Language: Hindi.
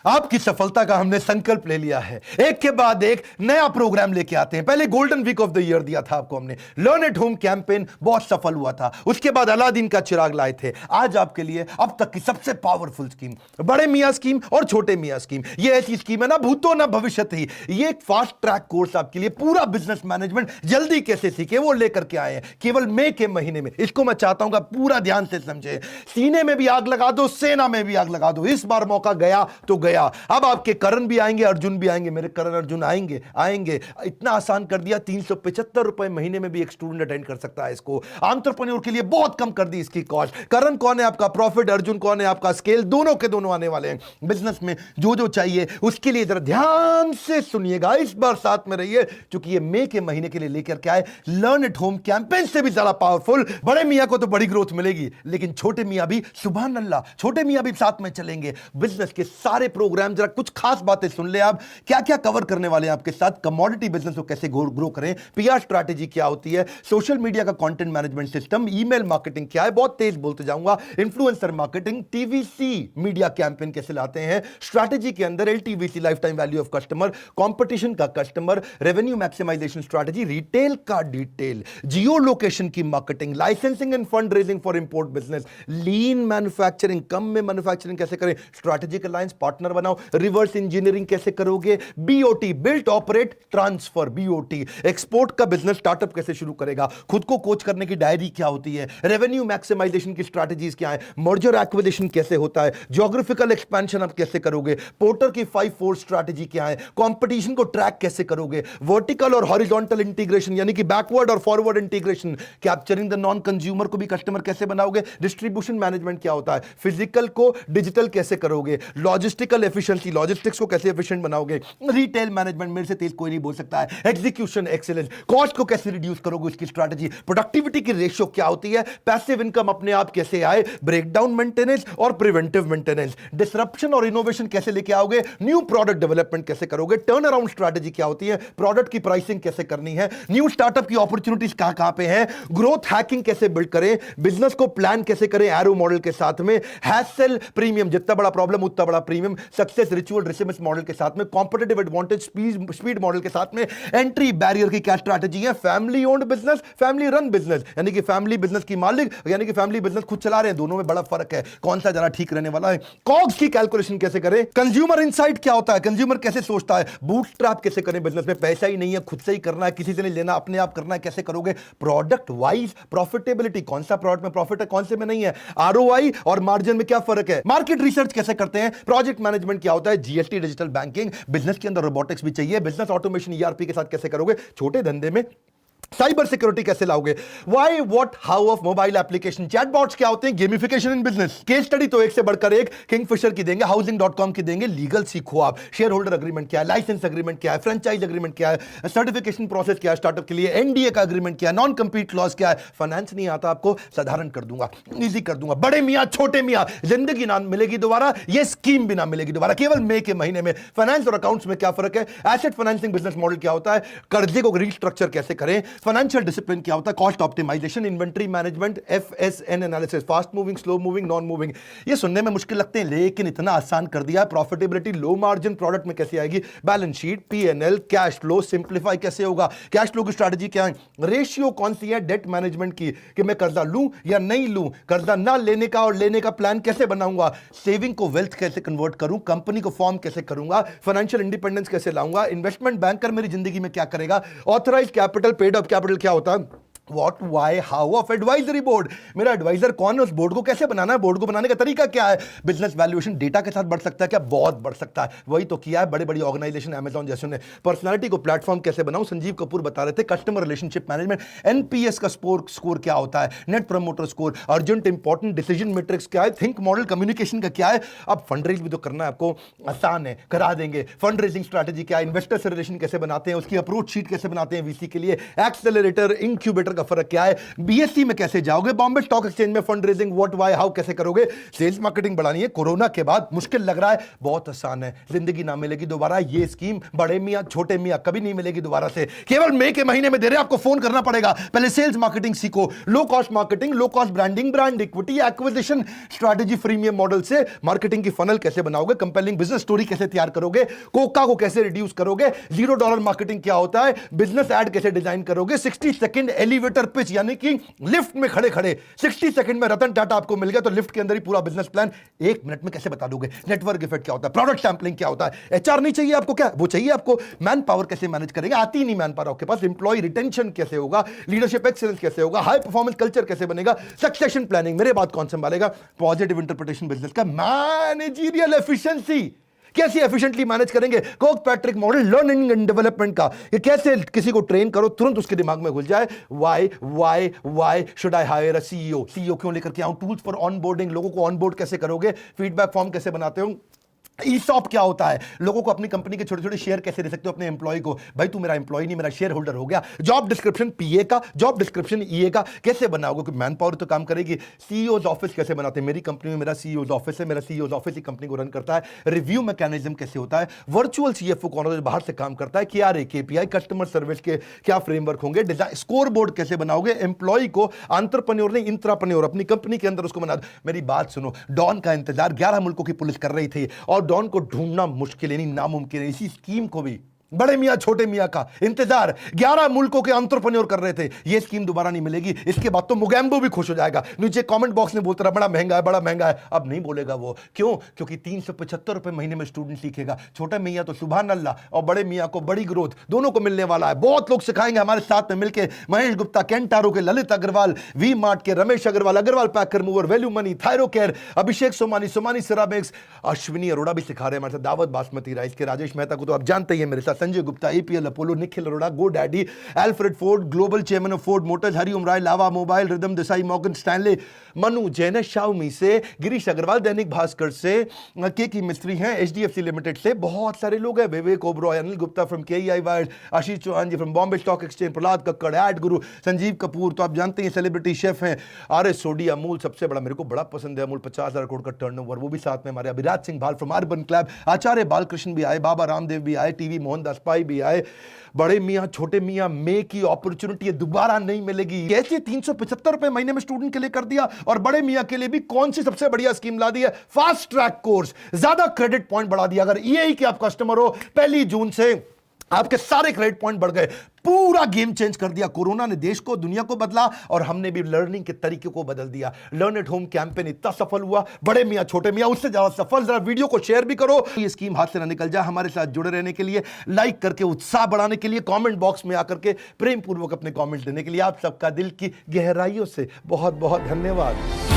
आपकी सफलता का हमने संकल्प ले लिया है। एक के बाद एक नया प्रोग्राम लेके आते हैं। पहले golden week of the year दिया था आपको हमने, लर्न एट होम कैंपेन बहुत सफल हुआ था। उसके बाद अलादीन का चिराग लाए थे। आज आपके लिए अब तक की सबसे पावरफुल स्कीम, बड़े मियां स्कीम और छोटे मियां स्कीम। ये ऐसी स्कीम है ना भूतो ना भविष्यत ही। ये एक फास्ट ट्रैक कोर्स आपके लिए, पूरा बिजनेस मैनेजमेंट जल्दी कैसे सीखे वो लेकर के आए हैं केवल मई के महीने में। इसको मैं चाहता हूं कि पूरा ध्यान से समझे। सीने में भी आग लगा दो, सेना में भी आग लगा दो। इस बार मौका गया तो गया। अब आपके करण भी आएंगे, अर्जुन भी आएंगे। मेरे करण अर्जुन आएंगे आएंगे। इतना आसान कर दिया, 375 रुपए महीने में भी एक स्टूडेंट अटेंड कर सकता है इसको। एंटरप्रेन्योर के लिए बहुत कम कर दी इसकी कॉस्ट। करण कौन है आपका प्रॉफिट, अर्जुन कौन है आपका स्केल, दोनों के दोनों आने वाले हैं। बिजनेस में जो जो चाहिए उसके लिए जरा ध्यान से सुनिएगा, इस बार साथ में रहिए, क्योंकि ये मई के महीने के लिए लेकर के आए लर्न एट होम कैंपेन से भी ज्यादा पावरफुल। बड़े मियां को तो बड़ी ग्रोथ मिलेगी, लेकिन छोटे मियां भी, सुभान अल्लाह, छोटे मियां भी साथ में चलेंगे। बिजनेस के सारे प्रोग्राम, जरा कुछ खास बातें सुन ले आप, क्या क्या कवर करने वाले हैं आपके साथ। कमोडिटी बिजनेस को कैसे ग्रो करें, पीआर स्ट्रैटेजी क्या होती है, सोशल मीडिया का content management system, email marketing क्या है, बहुत तेज बोलते जाऊंगा, influencer marketing, TVC media campaign कैसे लाते हैं, स्ट्रैटेजी के अंदर LTVC life time value of customer, competition का customer, revenue maximization strategy, retail का डिटेल, जियो लोकेशन की marketing, licensing and fund raising for import business, lean manufacturing, कम में मैन्युफैक्चरिंग कैसे करें, स्ट्रैटेजिक अलायंस पार्टनर बनाओ, रिवर्स इंजीनियरिंग कैसे करोगे, BOT built operate transfer, BOT export का बिजनेस स्टार्टअप कैसे शुरू करेगा, खुद को कोच करने की डायरी क्या होती है, रेवेन्यू मैक्सिमाइजेशन की स्ट्रैटेजीज क्या है, मर्जर एक्विजिशन कैसे होता है, ज्योग्राफिकल एक्सपेंशन आप कैसे करोगे, पोर्टर की 5-4 स्ट्रैटेजी क्या है, कंपटीशन को ट्रैक कैसे करोगे, वर्टिकल और हॉरिजॉन्टल इंटीग्रेशन यानी कि बैकवर्ड और forward integration, capturing the non consumer को भी कस्टमर कैसे बनाओगे, डिस्ट्रीब्यूशन मैनेजमेंट क्या होता है, फिजिकल को डिजिटल कैसे करोगे, लॉजिस्टिकल एफिशिएंसी, लॉजिस्टिक्स को कैसे एफिशिएंट बनाओगे, रिटेल मैनेजमेंट, मेरे से तेज कोई नहीं बोल सकता है, एग्जीक्यूशन एक्सीलेंस, कॉस्ट को कैसे रिड्यूस करोगे उसकी स्ट्रैटेजी, प्रोडक्टिविटी की रेशियो क्या होती है, पैसिव इनकम अपने आप कैसे आए, ब्रेकडाउन मेंटेनेंस और प्रिवेंटिव मेंटेनेंस, डिसरप्शन और इनोवेशन कैसे लेके आओगे, न्यू प्रोडक्ट डेवलपमेंट कैसे करोगे, टर्न अराउंड स्ट्रैटेजी क्या होती है, प्रोडक्ट की प्राइसिंग कैसे करनी है, न्यू स्टार्टअप की अपॉर्चुनिटीज कहां कहां पे है, ग्रोथ हैकिंग कैसे बिल्ड करें, बिजनेस को प्लान कैसे करें एरो मॉडल के साथ में, हैसल प्रीमियम, जितना बड़ा प्रॉब्लम उतना बड़ा प्रीमियम, सक्सेस रिचुअल रिसिमस मॉडल के साथ में, कॉम्पिटिटिव एडवांटेज स्पीड मॉडल के साथ में, एंट्री बैरियर की क्या स्ट्रैटेजी है, family owned business, family run business यानी कि फैमिली बिजनेस की मालिक यानी कि फैमिली बिजनेस खुद चला रहे हैं, दोनों में बड़ा फर्क है, कौन सा जरा ठीक रहने वाला है, कॉग्स की कैलकुलेशन कैसे करें, कंज्यूमर इनसाइट क्या होता है, कंज्यूमर कैसे सोचता है, बूटस्ट्रैप कैसे करें, बिजनेस में पैसा ही नहीं है, खुद से ही करना है, किसी से नहीं लेना, अपने आप करना है, कैसे करोगे, प्रोडक्ट वाइज प्रॉफिटेबिलिटी, कौन सा प्रोडक्ट में प्रॉफिट है कौन से में नहीं है, आरओआई और मार्जिन में क्या फर्क है, मार्केट रिसर्च कैसे करते हैं, प्रोजेक्ट मैनेजमेंट क्या होता है, जीएसटी डिजिटल बैंकिंग, बिजनेस के अंदर रोबोटिक्स भी चाहिए, बिजनेस ऑटोमेशन ईआरपी के साथ कैसे करोगे, छोटे धंधे में साइबर सिक्योरिटी कैसे लाओगे, why what how of mobile application, chatbots क्या होते हैं, gamification in business, case study तो एक से बढ़कर एक, किंगफिशर की देंगे, हाउसिंग.com की देंगे, लीगल सीखो आप, शेयर होल्डर एग्रीमेंट क्या है, लाइसेंस एग्रीमेंट क्या है, फ्रेंचाइज एग्रीमेंट क्या है, सर्टिफिकेशन प्रोसेस क्या है स्टार्टअप के लिए, एनडीए का एग्रीमेंट क्या है, नॉन कंपीट क्लॉज क्या है, फाइनेंस नहीं आता आपको, साधारण कर दूंगा, इजी कर दूंगा, बड़े मियां छोटे मियां, जिंदगी ना मिलेगी दोबारा, ये स्कीम भी ना मिलेगी दोबारा, केवल मई के महीने में। फाइनेंस और अकाउंट्स में क्या फर्क है, एसेट फाइनेंसिंग बिजनेस मॉडल क्या होता है, कर्जे को रिस्ट्रक्चर कैसे करें, फाइनेंशियल डिसिप्लिन क्या होता है, cost optimisation, inventory management, FSN analysis, fast moving, slow moving, non moving. ये सुनने में मुश्किल लगते हैं लेकिन इतना आसान कर दिया। प्रॉफिटेबिलिटी लो मार्जिन प्रोडक्ट में कैसे आएगी, balance sheet, PNL, cash flow simplify कैसे होगा, कैश फ्लो की स्ट्रैटेजी क्या है, रेशियो कौन सी है डेट मैनेजमेंट की, कि मैं कर्जा लूं या नहीं लूं, कर्जा ना लेने का और लेने का प्लान कैसे बनाऊंगा, सेविंग को वेल्थ कैसे कन्वर्ट करूं, कंपनी को फॉर्म कैसे करूंगा, फाइनेंशियल इंडिपेंडेंस कैसे लाऊंगा, इन्वेस्टमेंट बैंकर मेरी जिंदगी में क्या करेगा, authorise capital, paid up capital क्या होता है, What, why, how of advisory board, मेरा एडवाइजर कौन है, उस बोर्ड को कैसे बनाना है, बोर्ड को बनाने का तरीका क्या है, बिजनेस वैल्यूएशन डेटा के साथ बढ़ सकता है क्या, बहुत बढ़ सकता है, वही तो किया है बड़ी बड़ी ऑर्गेनाइजेशन अमेजॉन जैसे ने। पर्सनालिटी को प्लेटफॉर्म कैसे बनाऊं, संजीव कपूर बता रहे थे, कस्टमर रिलेशनशिप मैनेजमेंट, एनपीएस का स्कोर क्या होता है, net promoter score, urgent important decision matrix क्या है, थिंक मॉडल कम्युनिकेशन का क्या है, अब फंड रेज भी तो करना है आपको, आसान है करा देंगे, फंड रेजिंग स्ट्रैटेजी क्या है, इन्वेस्टर से रिलेशन कैसे बनाते हैं, उसकी अप्रोच शीट कैसे बनाते हैं वीसी के लिए, एक्सेलरेटर इंक्यूबेटर क्वार्टर का फर्क क्या है, बीएससी में कैसे जाओगे, बॉम्बे स्टॉक एक्सचेंज में fund raising what why how कैसे करोगे, सेल्स मार्केटिंग बढ़ानी है। कोरोना के बाद मुश्किल लग रहा है, बहुत आसान है, जिंदगी ना मिलेगी दोबारा। ये स्कीम बड़े मियां छोटे मियां कभी नहीं मिलेगी दोबारा से, केवल मई के महीने में दे रहे हैं। आपको फोन करना पड़ेगा, पहले सेल्स मार्केटिंग सीखो, low cost marketing, low cost branding, brand equity, acquisition strategy, freemium model से मार्केटिंग की फनल कैसे बनाओगे, कंपेलिंग बिजनेस स्टोरी कैसे तैयार करोगे, कोका को कैसे रिड्यूस करोगे, $0 मार्केटिंग क्या होता है, बिजनेस ऐड कैसे डिजाइन करोगे, 60 सेकंड एलिवेटर पिच यानी कि लिफ्ट में खड़े खड़े 60 सेकंड में रतन टाटा आपको मिल गया तो लिफ्ट के अंदर ही पूरा बिजनेस प्लान 1 मिनट में कैसे बता दोगे, नेटवर्क इफेक्ट क्या होता है, प्रोडक्ट सैंपलिंग क्या होता है, एचआर नहीं चाहिए आपको, क्या वो चाहिए आपको, मैन पावर कैसे मैनेज करेंगे, आती नहीं मैन पावर आपके पास, एम्प्लॉय रिटेंशन कैसे होगा, लीडरशिप एक्सीलेंस कैसे होगा, हाई परफॉर्मेंस कल्चर कैसे बनेगा, सक्सेशन प्लानिंग मेरे बात कौन संभालेगा, पॉजिटिव इंटरप्रिटेशन बिजनेस का, मैनेजरियल एफिशिएंसी कैसे एफिशिएंटली मैनेज करेंगे, Coke Patrick model learning and development का, ये कैसे किसी को ट्रेन करो तुरंत उसके दिमाग में घुस जाए, why should I hire a CEO, CEO क्यों लेकर के आऊं, टूल्स फॉर ऑनबोर्डिंग, लोगों को ऑनबोर्ड कैसे करोगे, फीडबैक फॉर्म कैसे बनाते हो, ईसॉप क्या होता है, लोगों को अपनी कंपनी के छोटे छोटे शेयर कैसे दे सकते हो अपने एम्प्लॉय को, भाई तू मेरा एम्प्लॉय नहीं मेरा शेयर होल्डर हो गया, जॉब डिस्क्रिप्शन पीए का, जॉब डिस्क्रिप्शन ईए का कैसे बनाओगे, क्योंकि मैन पावर तो काम करेगी, सीईओज ऑफिस कैसे बनाते हैं, मेरी कंपनी में मेरा सीईओज ऑफिस है, मेरा सीईओज ऑफिस ही कंपनी को रन करता है, रिव्यू मैकेनिज्म कैसे होता है, वर्चुअल सीएफओ कौन होता है बाहर से काम करता है, क्या रे केपीआई कस्टमर सर्विस के क्या फ्रेमवर्क होंगे, डिजाइन स्कोर बोर्ड कैसे बनाओगे, एम्प्लॉय को एंटरप्रेन्योर नहीं इंट्राप्रेन्योर अपनी कंपनी के अंदर उसको बना दो। मेरी बात सुनो, डॉन का इंतजार 11 मुल्कों की पुलिस कर रही थी और डॉन को ढूंढना मुश्किल यानी नामुमकिन है, इसी स्कीम को भी बड़े मियां छोटे मियां का इंतजार 11 मुल्कों के एंटरप्रेन्योर कर रहे थे, ये स्कीम दोबारा नहीं मिलेगी। इसके बाद तो मुगैम्बो भी खुश हो जाएगा, नीचे कमेंट बॉक्स में बोलता रहा बड़ा महंगा है बड़ा महंगा है, अब नहीं बोलेगा वो, क्यों, क्योंकि 375 रुपए महीने में स्टूडेंट सीखेगा, छोटे मियां तो सुभान अल्लाह और बड़े मियां को बड़ी ग्रोथ दोनों को मिलने वाला है, बहुत लोग सिखाएंगे हमारे साथ में मिलकर, महेश गुप्ता, केंटारो के ललित अग्रवाल, वी मार्ट के Ramesh Agarwal, Agarwal packer mover, value money, Thyrocare, Abhishek Somani, Somani ceramics, Ashwini Arora भी सिखा रहे हैं हमारे साथ, दावत बासमती राइस के राजेश मेहता को तो आप जानते ही हैं मेरे साथ, Sanjay Gupta APL Apollo, Nikhil Arora, GoDaddy, Alfred Ford, global chairman of Ford Motors, Hariom Rai, Lava mobile, Ridham Desai, Morgan Stanley, Manu Jain Xiaomi से, गिरीश अग्रवाल दैनिक भास्कर से, के मिस्त्री हैं एचडीएफसी लिमिटेड से, बहुत सारे लोग हैं, विवेक ओबरॉय, अनिल गुप्ता फ्रॉम केईआई वाइल्ड, Ashish Chauhan ji from Bombay stock exchange, Prahlad Kakkar, ad guru, Sanjeev Kapoor तो आप जानते हैं सेलिब्रिटी शेफ हैं, आर.एस. सोडी, अमूल सबसे बड़ा, मेरे को बड़ा पसंद है अमूल, 50,000 करोड़ का टर्नओवर, वो भी साथ में हमारे अभिराज सिंह भाल फ्रॉम अर्बन क्लब, आचार्य बालकृष्ण भी आए, बाबा रामदेव भी आए, टीवी मोहनदास पाई भी आए, बड़े मियां छोटे मियां, मे की अपॉर्चुनिटी दोबारा नहीं मिलेगी, कैसे 375 रुपए महीने में स्टूडेंट के लिए कर दिया, और बड़े मियां के लिए भी कौन सी सबसे बढ़िया स्कीम ला दी है, फास्ट ट्रैक कोर्स, ज्यादा क्रेडिट पॉइंट बढ़ा दिया, अगर ईएई के आप कस्टमर हो 1 जून से आपके सारे क्रेडिट पॉइंट बढ़ गए, पूरा गेम चेंज कर दिया, कोरोना ने देश को दुनिया को बदला और हमने भी लर्निंग के तरीके को बदल दिया, लर्न एट होम कैंपेन इतना सफल हुआ, बड़े मियां छोटे मियां उससे ज्यादा सफल, जरा वीडियो को शेयर भी करो, ये स्कीम हाथ से ना निकल जाए, हमारे साथ जुड़े रहने के लिए, लाइक करके उत्साह बढ़ाने के लिए, कमेंट बॉक्स में आकर के प्रेम पूर्वक अपने कमेंट देने के लिए आप सबका दिल की गहराइयों से बहुत बहुत धन्यवाद।